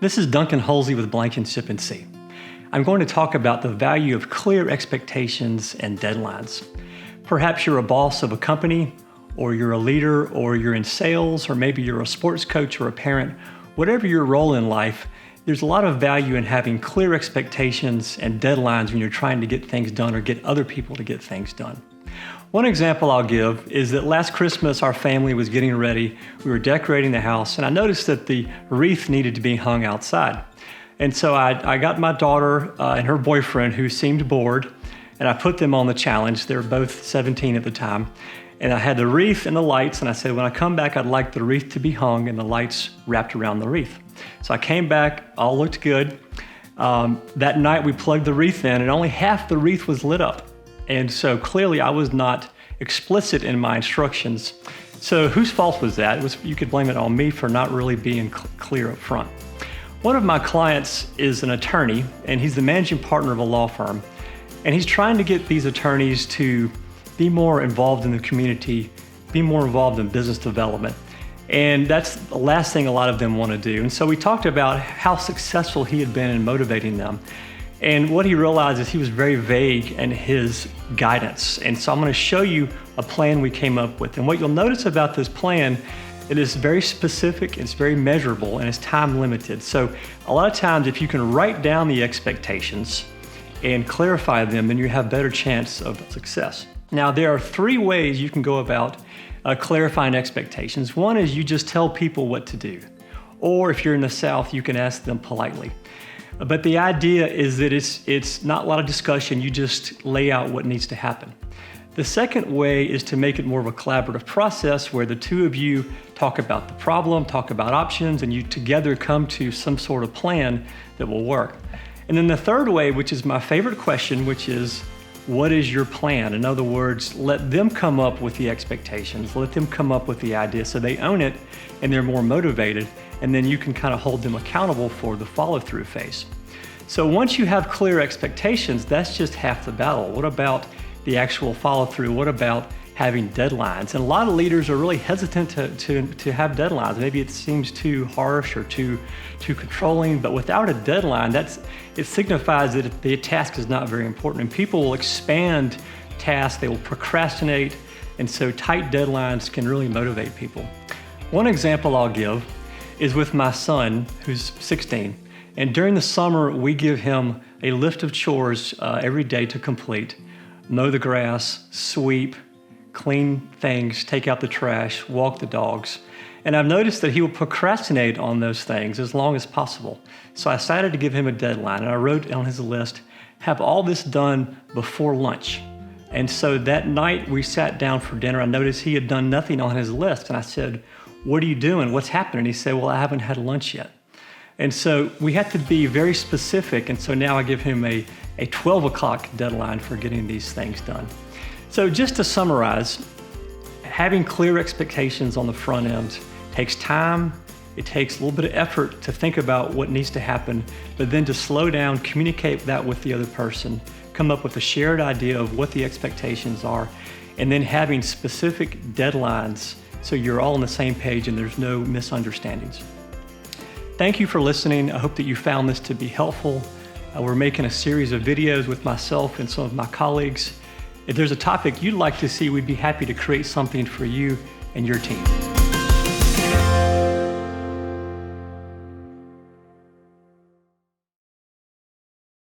This is Duncan Hulsey with Blankenship and Seay. I'm going to talk about the value of clear expectations and deadlines. Perhaps you're a boss of a company, or you're a leader, or you're in sales, or maybe you're a sports coach or a parent. Whatever your role in life, there's a lot of value in having clear expectations and deadlines when you're trying to get things done or get other people to get things done. One example I'll give is that last Christmas our family was getting ready. We were decorating the house and I noticed that the wreath needed to be hung outside. And so I got my daughter and her boyfriend, who seemed bored, and I put them on the challenge. They were both 17 at the time. And I had the wreath and the lights, and I said, when I come back, I'd like the wreath to be hung and the lights wrapped around the wreath. So I came back, all looked good. That night we plugged the wreath in and only half the wreath was lit up. And so clearly I was not explicit in my instructions. So whose fault was that? You could blame it on me for not really being clear up front. One of my clients is an attorney, and he's the managing partner of a law firm. And he's trying to get these attorneys to be more involved in the community, be more involved in business development. And that's the last thing a lot of them want to do. And so we talked about how successful he had been in motivating them. And what he realized is he was very vague in his guidance. And so I'm going to show you a plan we came up with. And what you'll notice about this plan, it is very specific, it's very measurable, and it's time limited. So a lot of times if you can write down the expectations and clarify them, then you have a better chance of success. Now there are three ways you can go about clarifying expectations. One is you just tell people what to do. Or if you're in the South, you can ask them politely. But the idea is that it's not a lot of discussion, you just lay out what needs to happen. The second way is to make it more of a collaborative process where the two of you talk about the problem, talk about options, and you together come to some sort of plan that will work. And then the third way, which is my favorite question, which is, what is your plan? In other words, let them come up with the expectations, let them come up with the idea so they own it and they're more motivated, and then you can kind of hold them accountable for the follow-through phase. So once you have clear expectations, that's just half the battle. What about the actual follow-through? What about having deadlines? And a lot of leaders are really hesitant to have deadlines. Maybe it seems too harsh or too controlling, but without a deadline, it signifies that the task is not very important. And people will expand tasks, they will procrastinate, and so tight deadlines can really motivate people. One example I'll give is with my son, who's 16. And during the summer, we give him a list of chores every day to complete. Mow the grass, sweep, clean things, take out the trash, walk the dogs. And I've noticed that he will procrastinate on those things as long as possible. So I decided to give him a deadline, and I wrote on his list, have all this done before lunch. And so that night we sat down for dinner. I noticed he had done nothing on his list. And I said, what are you doing? What's happening? He said, well, I haven't had lunch yet. And so we had to be very specific. And so now I give him a 12 o'clock deadline for getting these things done. So just to summarize, having clear expectations on the front end takes time. It takes a little bit of effort to think about what needs to happen, but then to slow down, communicate that with the other person, come up with a shared idea of what the expectations are, and then having specific deadlines so you're all on the same page and there's no misunderstandings. Thank you for listening. I hope that you found this to be helpful. We're making a series of videos with myself and some of my colleagues. If there's a topic you'd like to see, we'd be happy to create something for you and your team.